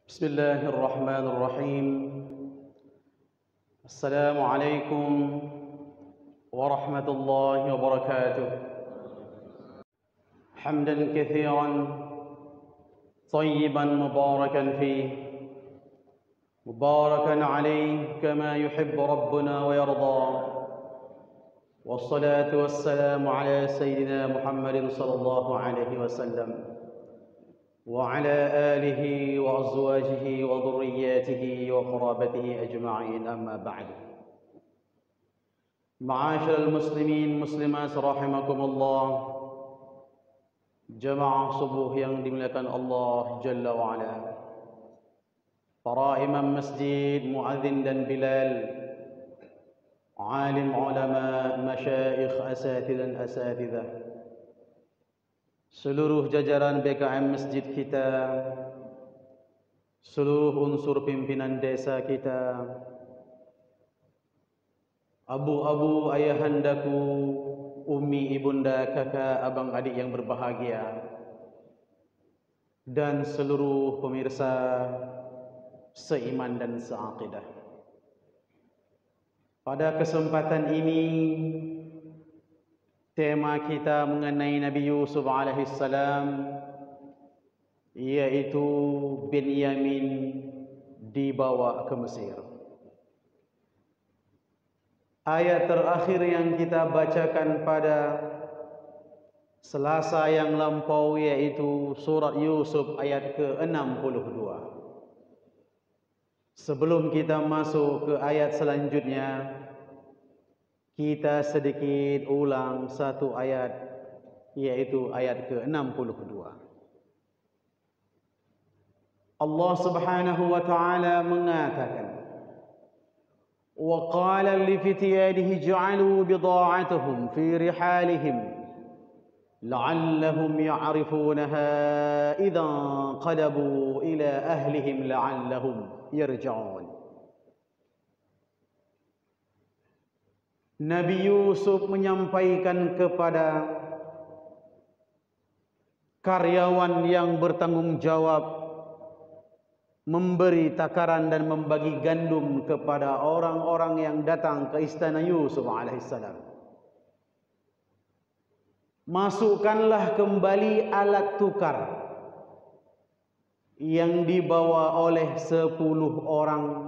بسم الله الرحمن الرحيم. السلام عليكم ورحمة الله وبركاته. حمدا كثيرا طيبا مباركا فيه مباركا عليه كما يحب ربنا ويرضى، والصلاة والسلام على سيدنا محمد صلى الله عليه وسلم وعلى آله وأزواجه وذرياته وقرابته أجمعين، أما بعد. معاشر المسلمين muslimat rahimakumullah, jemaah subuh yang dimuliakan Allah Jalla wa'ala, para imam masjid, muadzin dan bilal, alim ulama, masyayikh, asatidzah dan asatidzah, seluruh jajaran BKM masjid kita, seluruh unsur pimpinan desa kita, abu-abu, ayahandaku, umi, ibunda, kakak, abang, adik yang berbahagia, dan seluruh pemirsa seiman dan seaqidah. Pada kesempatan ini, tema kita mengenai Nabi Yusuf alaihissalam, yaitu Binyamin dibawa ke Mesir. Ayat terakhir yang kita bacakan pada Selasa yang lampau yaitu surat Yusuf ayat ke-62. Sebelum kita masuk ke ayat selanjutnya, kita sedikit ulang satu ayat, yaitu ayat ke-62. Allah Subhanahu wa taala mengatakan, wa qala li fityanihi ij'alu bida'atahum fi rihalihim la'allahum ya'rifunaha idza qalabu ila ahlihim la'allahum yarji'un. Nabi Yusuf menyampaikan kepada karyawan yang bertanggung jawab memberi takaran dan membagi gandum kepada orang-orang yang datang ke istana Yusuf alaihissalam. Masukkanlah kembali alat tukar yang dibawa oleh 10 orang.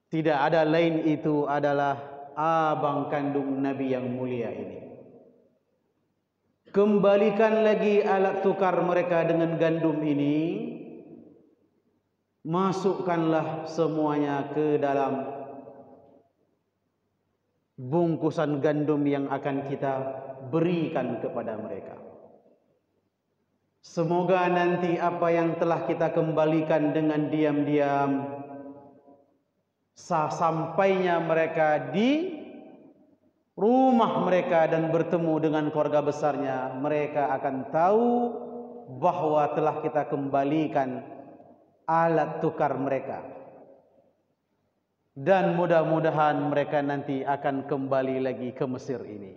Tidak ada lain, itu adalah abang kandung Nabi yang mulia ini. Kembalikan lagi alat tukar mereka dengan gandum ini. Masukkanlah semuanya ke dalam bungkusan gandum yang akan kita berikan kepada mereka. Semoga nanti apa yang telah kita kembalikan dengan diam-diam, sampainya mereka di rumah mereka dan bertemu dengan keluarga besarnya, mereka akan tahu bahwa telah kita kembalikan alat tukar mereka. Dan mudah-mudahan mereka nanti akan kembali lagi ke Mesir ini.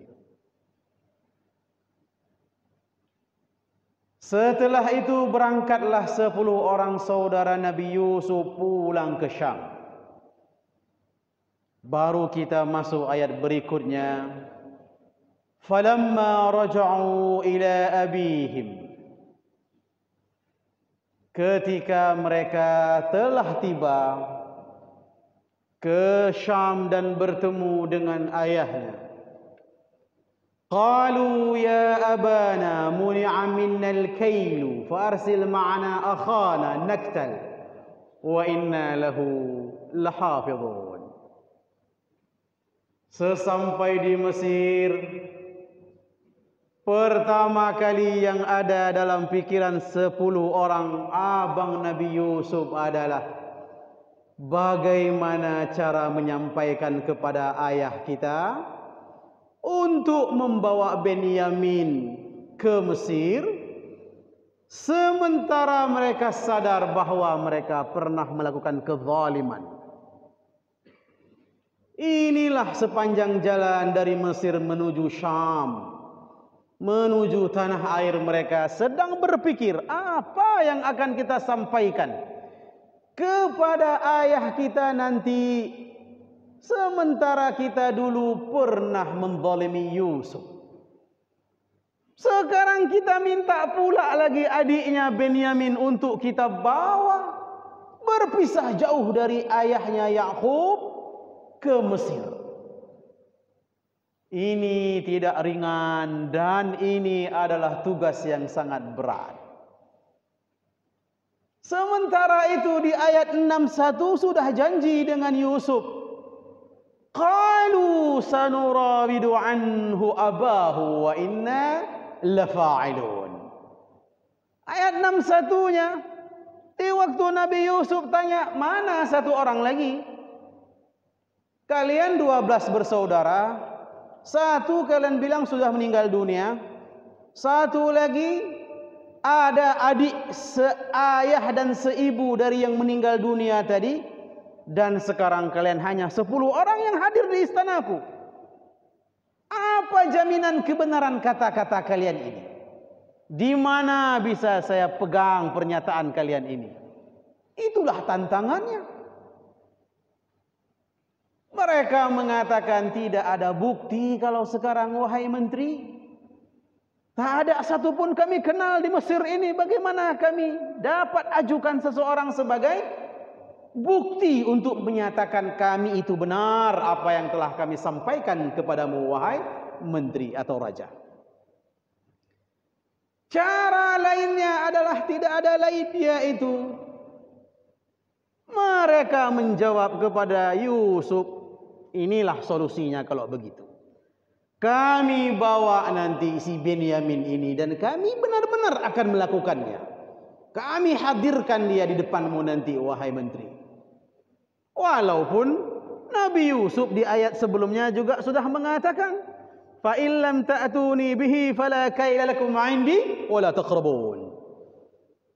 Setelah itu berangkatlah 10 orang saudara Nabi Yusuf pulang ke Syam. Baru kita masuk ayat berikutnya. Falamma raja'u ila abihim. Ketika mereka telah tiba ke Syam dan bertemu dengan ayahnya. Qalu ya abana muni'a minnal kailu fa arsil ma'ana akhana naktal wa inna lahu lahafidhun. Sesampai di Mesir, pertama kali yang ada dalam pikiran 10 orang abang Nabi Yusuf adalah bagaimana cara menyampaikan kepada ayah kita untuk membawa Binyamin ke Mesir, sementara mereka sadar bahwa mereka pernah melakukan kezaliman. Inilah sepanjang jalan dari Mesir menuju Syam menuju tanah air mereka, sedang berpikir apa yang akan kita sampaikan kepada ayah kita nanti, sementara kita dulu pernah menzalimi Yusuf. Sekarang kita minta pula lagi adiknya Benyamin untuk kita bawa berpisah jauh dari ayahnya Yakub ke Mesir. Ini tidak ringan dan ini adalah tugas yang sangat berat. Sementara itu di ayat 61 sudah janji dengan Yusuf. Qalu sanurawidu anhu abahu wa inna lafa'ilun. Ayat 61-nya, di waktu Nabi Yusuf tanya, mana satu orang lagi? Kalian 12 bersaudara, satu kalian bilang sudah meninggal dunia, satu lagi ada adik seayah dan seibu dari yang meninggal dunia tadi, dan sekarang kalian hanya 10 orang yang hadir di istanaku. Apa jaminan kebenaran kata-kata kalian ini? Di mana bisa saya pegang pernyataan kalian ini? Itulah tantangannya. Mereka mengatakan tidak ada bukti kalau sekarang, wahai menteri. Tak ada satupun kami kenal di Mesir ini. Bagaimana kami dapat ajukan seseorang sebagai bukti untuk menyatakan kami itu benar apa yang telah kami sampaikan kepadamu, wahai menteri atau raja. Cara lainnya adalah tidak ada lain, yaitu mereka menjawab kepada Yusuf, inilah solusinya kalau begitu. Kami bawa nanti si Benyamin ini dan kami benar-benar akan melakukannya. Kami hadirkan dia di depanmu nanti, wahai menteri. Walaupun Nabi Yusuf di ayat sebelumnya juga sudah mengatakan, fa in lam ta'tuni bihi fala kaila lakum 'indi wala taqrabun.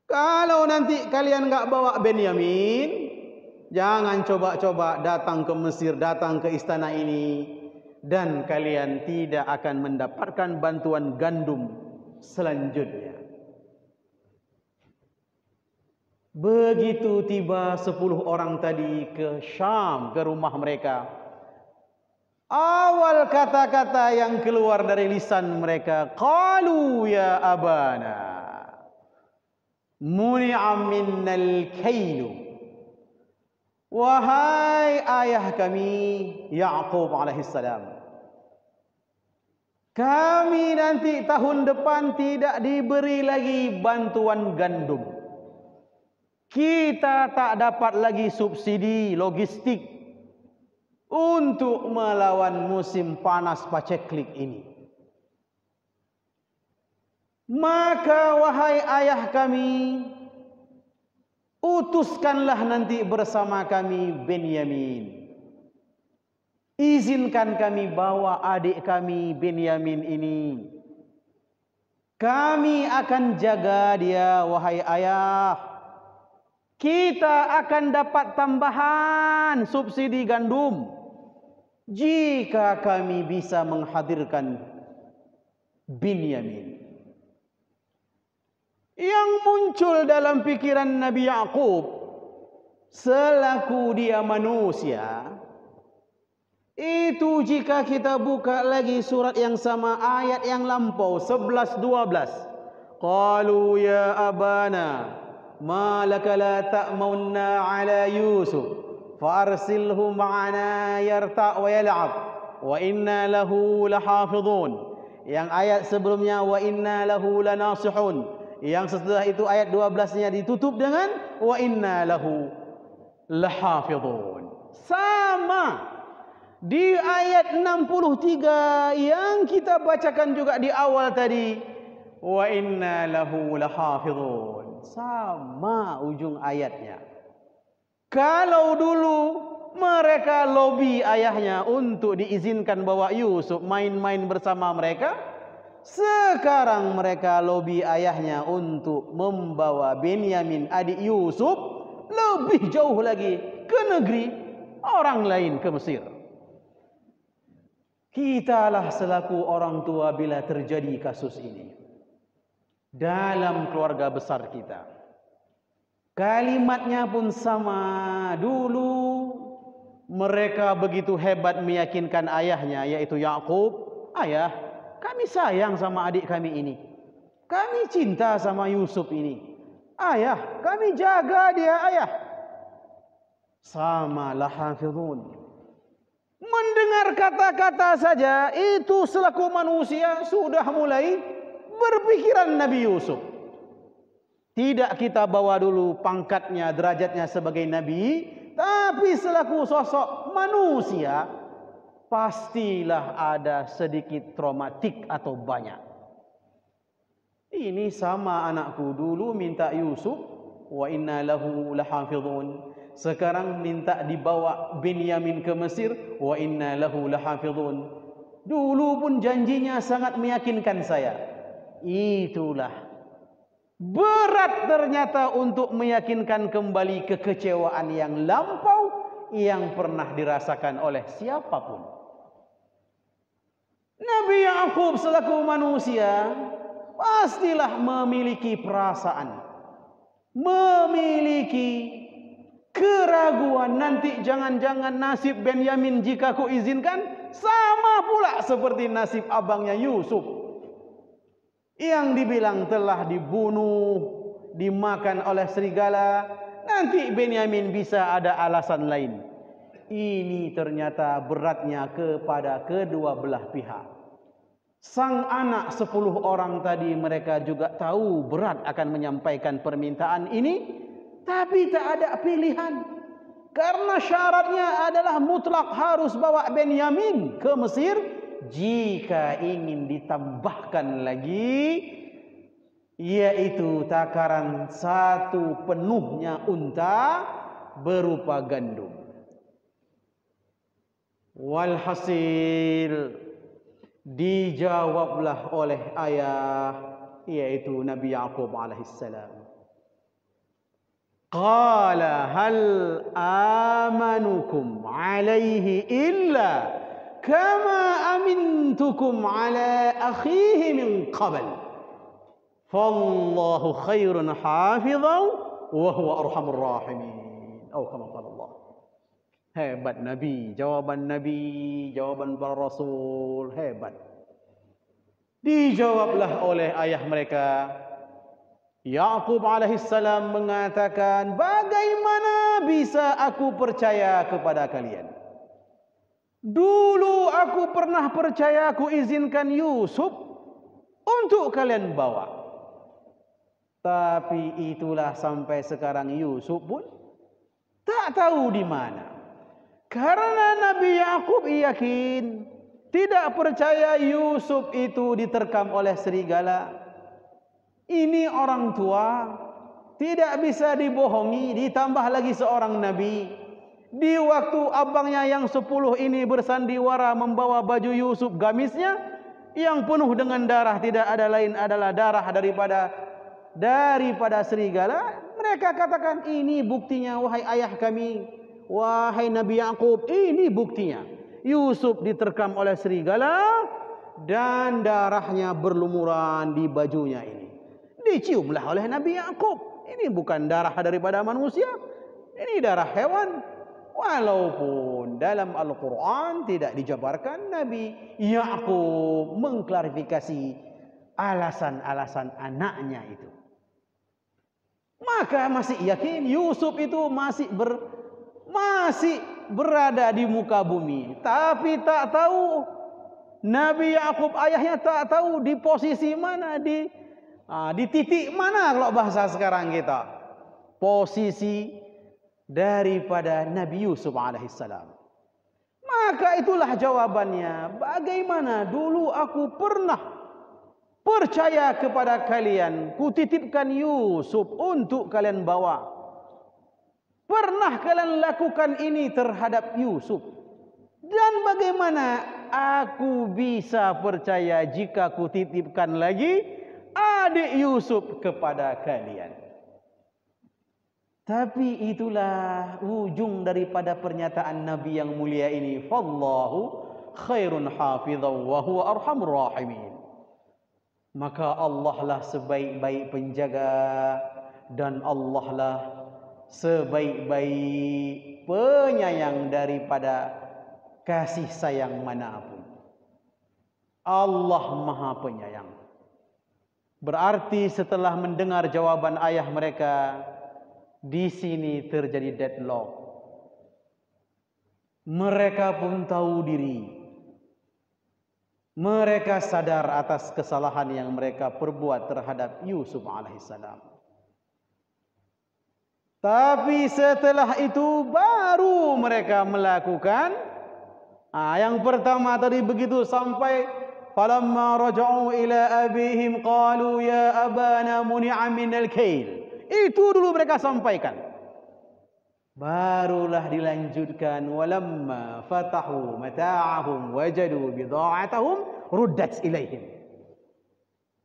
Kalau nanti kalian enggak bawa Benyamin, jangan coba-coba datang ke Mesir, datang ke istana ini, dan kalian tidak akan mendapatkan bantuan gandum selanjutnya. Begitu tiba 10 orang tadi ke Syam, ke rumah mereka, awal kata-kata yang keluar dari lisan mereka, qalu ya abana muni'a minnal kailu. Wahai ayah kami Yakub alaihissalam, kami nanti tahun depan tidak diberi lagi bantuan gandum. Kita tak dapat lagi subsidi logistik untuk melawan musim panas paceklik ini. Maka wahai ayah kami, utuskanlah nanti bersama kami Benyamin. Izinkan kami bawa adik kami Benyamin ini. Kami akan jaga dia, wahai ayah. Kita akan dapat tambahan subsidi gandum jika kami bisa menghadirkan Benyamin. Yang muncul dalam pikiran Nabi Yakub selaku dia manusia, itu jika kita buka lagi surat yang sama, ayat yang lampau 11-12. Qalu ya abana ma laka la ta'munna ala Yusuf farsilhu ma'ana yarta' wa yal'ab wa inna lahu lahafidhun. Yang ayat sebelumnya wa inna lahu lanasihun. Yang setelah itu ayat 12-nya ditutup dengan wa inna lahu lahafidhun. Sama di ayat 63 yang kita bacakan juga di awal tadi, wa inna lahu lahafidhun. Sama ujung ayatnya. Kalau dulu mereka lobi ayahnya untuk diizinkan bawa Yusuf main-main bersama mereka, sekarang mereka lobi ayahnya untuk membawa Benyamin adik Yusuf lebih jauh lagi ke negeri orang lain, ke Mesir. Kitalah selaku orang tua bila terjadi kasus ini dalam keluarga besar kita. Kalimatnya pun sama. Dulu mereka begitu hebat meyakinkan ayahnya, yaitu Yakub. Ayah, kami sayang sama adik kami ini. Kami cinta sama Yusuf ini. Ayah, kami jaga dia, ayah. Sama lahafizun. Mendengar kata-kata saja, itu selaku manusia sudah mulai berpikiran Nabi Yusuf. Tidak kita bawa dulu pangkatnya, derajatnya sebagai Nabi, tapi selaku sosok manusia, pastilah ada sedikit traumatik atau banyak. Ini sama anakku, dulu minta Yusuf, wa inna lahu lahafizun. Sekarang minta dibawa Binyamin ke Mesir, wa inna lahu lahafizun. Dulu pun janjinya sangat meyakinkan saya. Itulah berat ternyata untuk meyakinkan kembali kekecewaan yang lampau yang pernah dirasakan oleh siapapun. Nabi Yakub selaku manusia pastilah memiliki perasaan, memiliki keraguan. Nanti jangan-jangan nasib Benyamin jika ku izinkan sama pula seperti nasib abangnya Yusuf yang dibilang telah dibunuh, dimakan oleh serigala. Nanti Benyamin bisa ada alasan lain. Ini ternyata beratnya kepada kedua belah pihak. Sang anak 10 orang tadi, mereka juga tahu berat akan menyampaikan permintaan ini, tapi tak ada pilihan. Karena syaratnya adalah mutlak harus bawa Benyamin ke Mesir. Jika ingin ditambahkan lagi, yaitu takaran 1 penuhnya unta berupa gandum. Walhasil dijawablah oleh ayah, yaitu Nabi Yakub alaihissalam. Qala hal amanukum alaihi illa kama amintukum ala akhihi min qabl. Fallahu khairun hafizan wa huwa arhamur rahimin. Atau kama qala Allah. Hebat Nabi, jawaban para rasul hebat. Dijawablah oleh ayah mereka. Yakub alaihissalam mengatakan, bagaimana bisa aku percaya kepada kalian? Dulu aku pernah percaya, aku izinkan Yusuf untuk kalian bawa. Tapi itulah sampai sekarang Yusuf pun tak tahu di mana. Karena Nabi Yakub yakin, tidak percaya Yusuf itu diterkam oleh serigala. Ini orang tua, tidak bisa dibohongi, ditambah lagi seorang Nabi. Di waktu abangnya yang 10 ini bersandiwara membawa baju Yusuf, gamisnya yang penuh dengan darah, tidak ada lain adalah darah daripada serigala. Mereka katakan, ini buktinya wahai ayah kami, wahai Nabi Yakub, ini buktinya. Yusuf diterkam oleh serigala dan darahnya berlumuran di bajunya ini. Diciumlah oleh Nabi Yakub. Ini bukan darah daripada manusia, ini darah hewan. Walaupun dalam Al-Quran tidak dijabarkan, Nabi Yakub mengklarifikasi alasan-alasan anaknya itu. Maka masih yakin Yusuf itu masih berada di muka bumi. Tapi tak tahu, Nabi Yakub ayahnya tak tahu di posisi mana, di titik mana kalau bahasa sekarang kita. Posisi daripada Nabi Yusuf alaihissalam. Maka itulah jawabannya. Bagaimana dulu aku pernah percaya kepada kalian, kutitipkan Yusuf untuk kalian bawa. Pernah kalian lakukan ini terhadap Yusuf. Dan bagaimana aku bisa percaya jika kutitipkan lagi adik Yusuf kepada kalian? Tapi itulah ujung daripada pernyataan Nabi yang mulia ini. Fallahu khairun hafizan wa huwa arhamur rahimin. Maka Allah lah sebaik-baik penjaga dan Allah lah sebaik-baik penyayang daripada kasih sayang manapun. Allah Maha Penyayang. Berarti setelah mendengar jawaban ayah mereka, di sini terjadi deadlock. Mereka pun tahu diri. Mereka sadar atas kesalahan yang mereka perbuat terhadap Yusuf alaihissalam. Tapi setelah itu baru mereka melakukan yang pertama tadi begitu sampai falamma raja'u ila abihim qalu ya abana muni'a minal kail. Itu dulu mereka sampaikan. Barulah dilanjutkan walamma fatahu mata'ahum wajadu bidha'atahum ruddat ilaihim.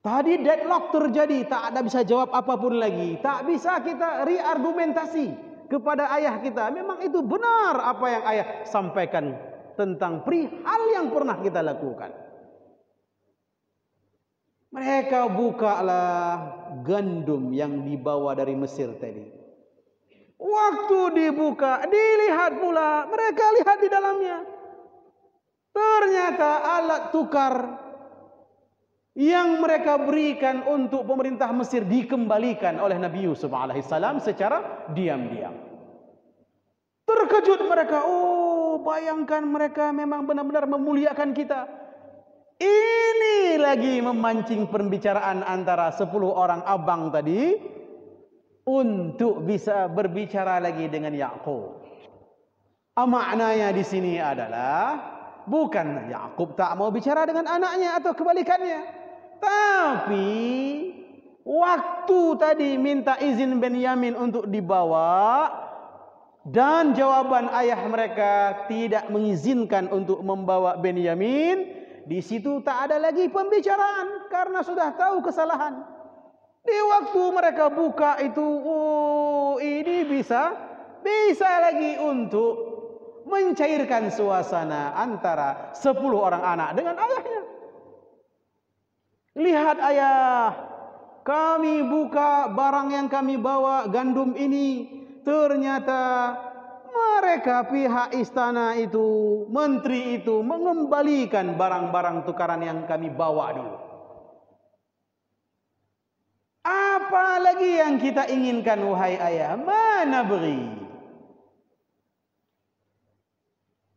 Tadi deadlock terjadi, tak ada bisa jawab apapun lagi, tak bisa kita reargumentasi kepada ayah kita. Memang itu benar apa yang ayah sampaikan tentang perihal yang pernah kita lakukan. Mereka bukalah gandum yang dibawa dari Mesir tadi. Waktu dibuka, dilihat pula, mereka lihat di dalamnya. Ternyata alat tukar yang mereka berikan untuk pemerintah Mesir dikembalikan oleh Nabi Yusuf alaihissalam secara diam-diam. Terkejut mereka, oh bayangkan mereka memang benar-benar memuliakan kita. Ini lagi memancing pembicaraan antara 10 orang abang tadi untuk bisa berbicara lagi dengan Yakub. Maknanya di sini adalah bukan Yakub tak mau bicara dengan anaknya atau kebalikannya, tapi waktu tadi minta izin Benyamin untuk dibawa dan jawaban ayah mereka tidak mengizinkan untuk membawa Benyamin. Di situ tak ada lagi pembicaraan karena sudah tahu kesalahan. Di waktu mereka buka itu, oh ini bisa lagi untuk mencairkan suasana antara 10 orang anak dengan ayahnya. Lihat ayah, kami buka barang yang kami bawa, gandum ini, ternyata mereka pihak istana itu, menteri itu mengembalikan barang-barang tukaran yang kami bawa dulu. Apa lagi yang kita inginkan wahai ayah? Mana beri?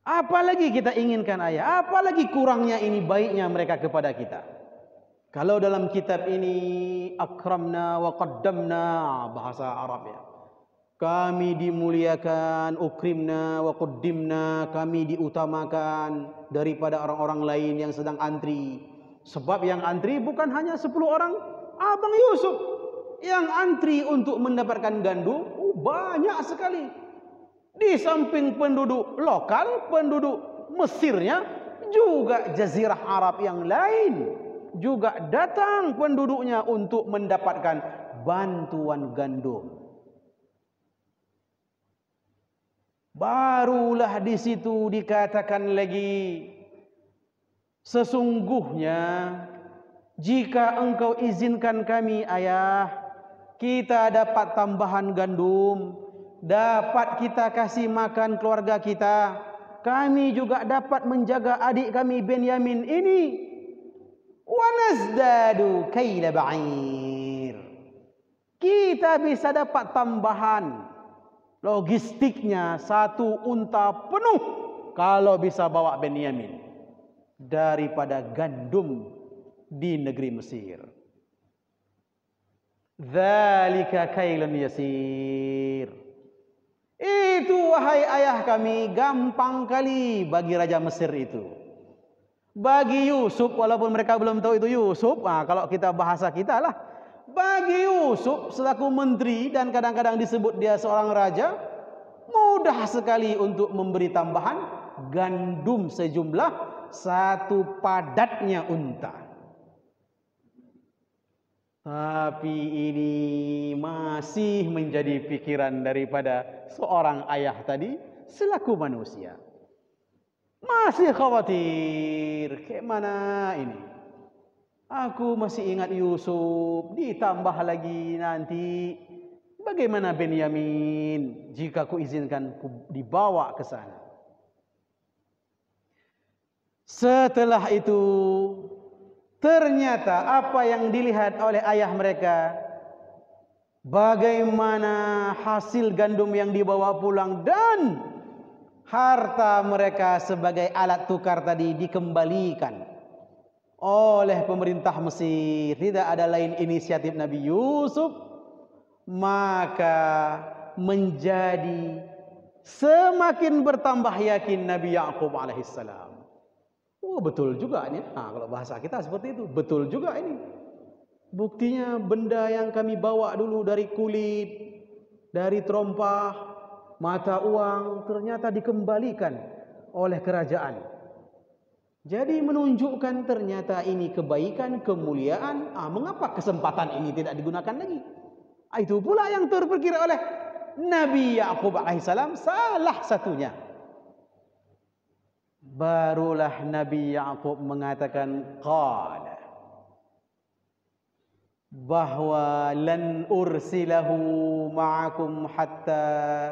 Apa lagi kita inginkan ayah? Apa lagi kurangnya ini baiknya mereka kepada kita? Kalau dalam kitab ini akramna wa qaddamna, bahasa Arab ya. Kami dimuliakan, ukrimna wa qaddimna, kami diutamakan daripada orang-orang lain yang sedang antri. Sebab yang antri bukan hanya 10 orang abang Yusuf. Yang antri untuk mendapatkan gandum banyak sekali. Di samping penduduk lokal, penduduk Mesirnya, juga jazirah Arab yang lain juga datang penduduknya untuk mendapatkan bantuan gandum. Barulah di situ dikatakan lagi, sesungguhnya jika engkau izinkan kami ayah, kita dapat tambahan gandum, dapat kita kasih makan keluarga kita, kami juga dapat menjaga adik kami Benyamin ini. Wa nazdadu kaila ba'ir, kita bisa dapat tambahan logistiknya 1 unta penuh kalau bisa bawa Benyamin daripada gandum di negeri Mesir. Dzalika kailun yasir. Itu wahai ayah kami gampang kali bagi raja Mesir itu. Bagi Yusuf, walaupun mereka belum tahu itu Yusuf, kalau kita bahasa kita lah, bagi Yusuf selaku menteri dan kadang-kadang disebut dia seorang raja, mudah sekali untuk memberi tambahan gandum sejumlah 1 padatnya unta. Tapi ini masih menjadi pikiran daripada seorang ayah tadi selaku manusia. Masih khawatir. Kayak mana ini? Aku masih ingat Yusuf, ditambah lagi nanti bagaimana Benyamin jika ku izinkan ku dibawa ke sana. Setelah itu ternyata apa yang dilihat oleh ayah mereka, bagaimana hasil gandum yang dibawa pulang dan harta mereka sebagai alat tukar tadi dikembalikan oleh pemerintah Mesir. Tidak ada lain inisiatif Nabi Yusuf, maka menjadi semakin bertambah yakin Nabi Yaqub alaihissalam. Oh, betul juga ini. Kalau bahasa kita seperti itu, betul juga ini. Buktinya benda yang kami bawa dulu dari kulit, dari terompah, mata uang, ternyata dikembalikan oleh kerajaan. Jadi menunjukkan ternyata ini kebaikan, kemuliaan. Mengapa kesempatan ini tidak digunakan lagi? Itu pula yang terpikir oleh Nabi Yaqub alaihissalam, salah satunya. Barulah Nabi Yaqub mengatakan qala, bahwa lan ursilahu ma'akum hatta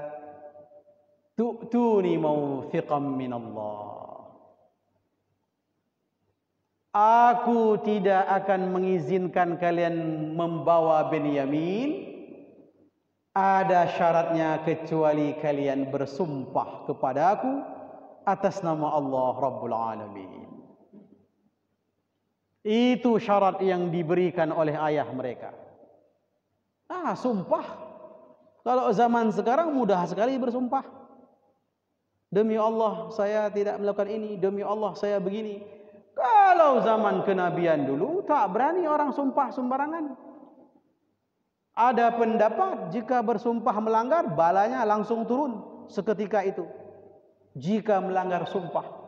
tu'tuni mawthiqan min Allah. Aku tidak akan mengizinkan kalian membawa Benyamin, ada syaratnya kecuali kalian bersumpah kepadaku atas nama Allah Rabbul Alamin. Itu syarat yang diberikan oleh ayah mereka. Sumpah. Kalau zaman sekarang mudah sekali bersumpah. Demi Allah saya tidak melakukan ini, demi Allah saya begini. Kalau zaman kenabian dulu tak berani orang sumpah sembarangan. Ada pendapat jika bersumpah melanggar balanya langsung turun seketika itu. Jika melanggar sumpah.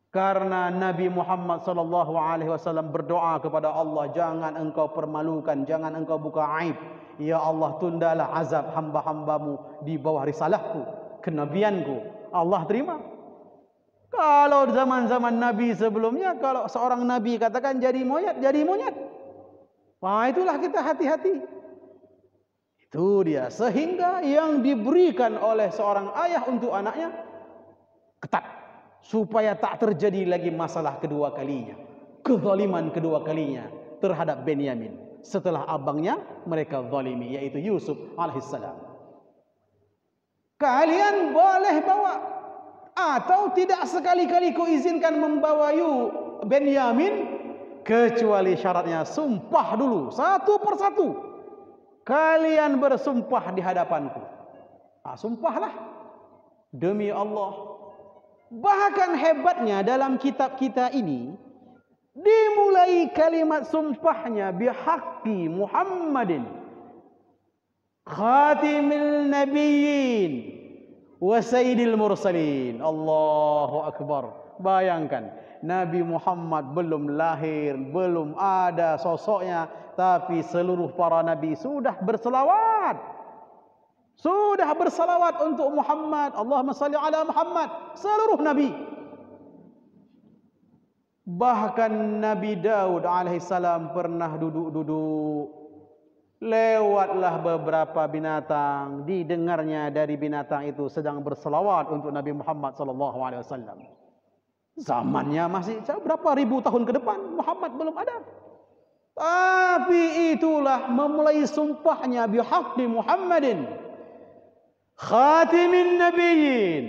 Karena Nabi Muhammad SAW berdoa kepada Allah, jangan engkau permalukan, jangan engkau buka aib. Ya Allah, tundalah azab hamba-hambamu di bawah risalahku, kenabianku. Allah terima. Kalau zaman-zaman Nabi sebelumnya, kalau seorang Nabi katakan jadi monyet, jadi monyet. Itulah kita hati-hati. Itu dia. Sehingga yang diberikan oleh seorang ayah untuk anaknya ketat. Supaya tak terjadi lagi masalah kedua kalinya. Kezaliman kedua kalinya terhadap Benyamin. Setelah abangnya mereka zalimi, yaitu Yusuf alaihissalam. Kalian boleh bawa, atau tidak sekali-kali ku izinkan membawa Benyamin, kecuali syaratnya sumpah dulu satu persatu. Kalian bersumpah di hadapanku. Sumpahlah demi Allah. Bahkan hebatnya dalam kitab kita ini dimulai kalimat sumpahnya bihaqqi Muhammadin khatimil nabiyyin wa sayyidil mursalin. Allahu akbar. Bayangkan, Nabi Muhammad belum lahir, belum ada sosoknya, tapi seluruh para nabi sudah berselawat. Sudah bersalawat untuk Muhammad. Allahumma salli ala Muhammad. Seluruh nabi. Bahkan Nabi Daud alaihissalam pernah duduk-duduk. Lewatlah beberapa binatang. Didengarnya dari binatang itu sedang bersalawat untuk Nabi Muhammad SAW. Zamannya masih berapa ribu tahun ke depan. Muhammad belum ada. Tapi itulah memulai sumpahnya bihaqqi Muhammadin khatimin nabiyyin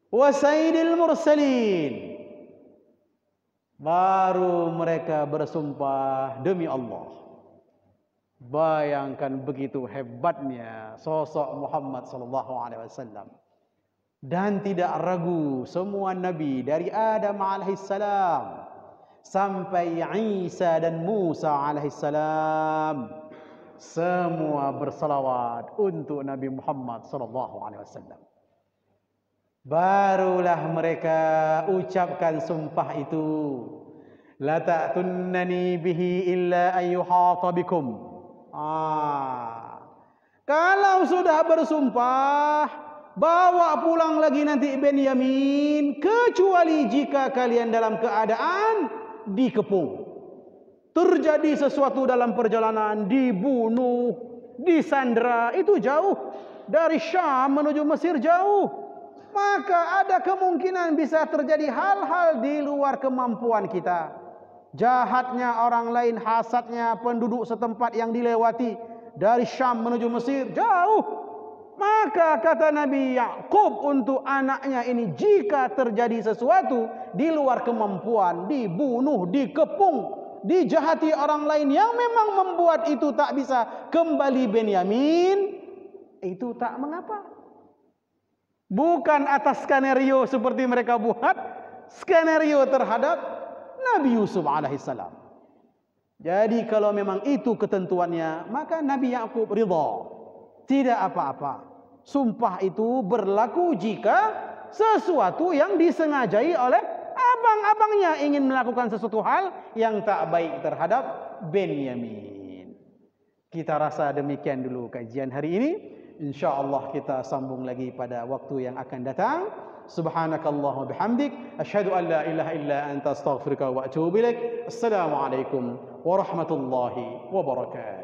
wa sayyidil mursalin. Baru mereka bersumpah demi Allah. Bayangkan begitu hebatnya sosok Muhammad SAW. Dan tidak ragu, semua nabi dari Adam alaihissalam sampai Isa dan Musa alaihissalam, semua bersalawat untuk Nabi Muhammad SAW. Barulah mereka ucapkan sumpah itu. La ta'tunnani bihi illa ayyuhata bikum. Kalau sudah bersumpah, bawa pulang lagi nanti Benyamin, kecuali jika kalian dalam keadaan dikepung. Terjadi sesuatu dalam perjalanan, dibunuh, disandera, itu jauh. Dari Syam menuju Mesir jauh. Maka ada kemungkinan bisa terjadi hal-hal di luar kemampuan kita. Jahatnya orang lain, hasadnya penduduk setempat yang dilewati. Dari Syam menuju Mesir jauh. Maka kata Nabi Yakub untuk anaknya ini, jika terjadi sesuatu di luar kemampuan, dibunuh, dikepung, dijahati orang lain yang memang membuat itu tak bisa kembali Benyamin, itu tak mengapa. Bukan atas skenario seperti mereka buat, skenario terhadap Nabi Yusuf alaihissalam. Jadi kalau memang itu ketentuannya, maka Nabi Yakub ridha. Tidak apa-apa. Sumpah itu berlaku jika sesuatu yang disengajai oleh abang-abangnya ingin melakukan sesuatu hal yang tak baik terhadap Benyamin. Kita rasa demikian dulu kajian hari ini. InsyaAllah kita sambung lagi pada waktu yang akan datang. Subhanakallahumma bihamdik, asyhadu an la ilaha illa anta astaghfiruka wa atubu ilaik. Assalamualaikum warahmatullahi wabarakatuh.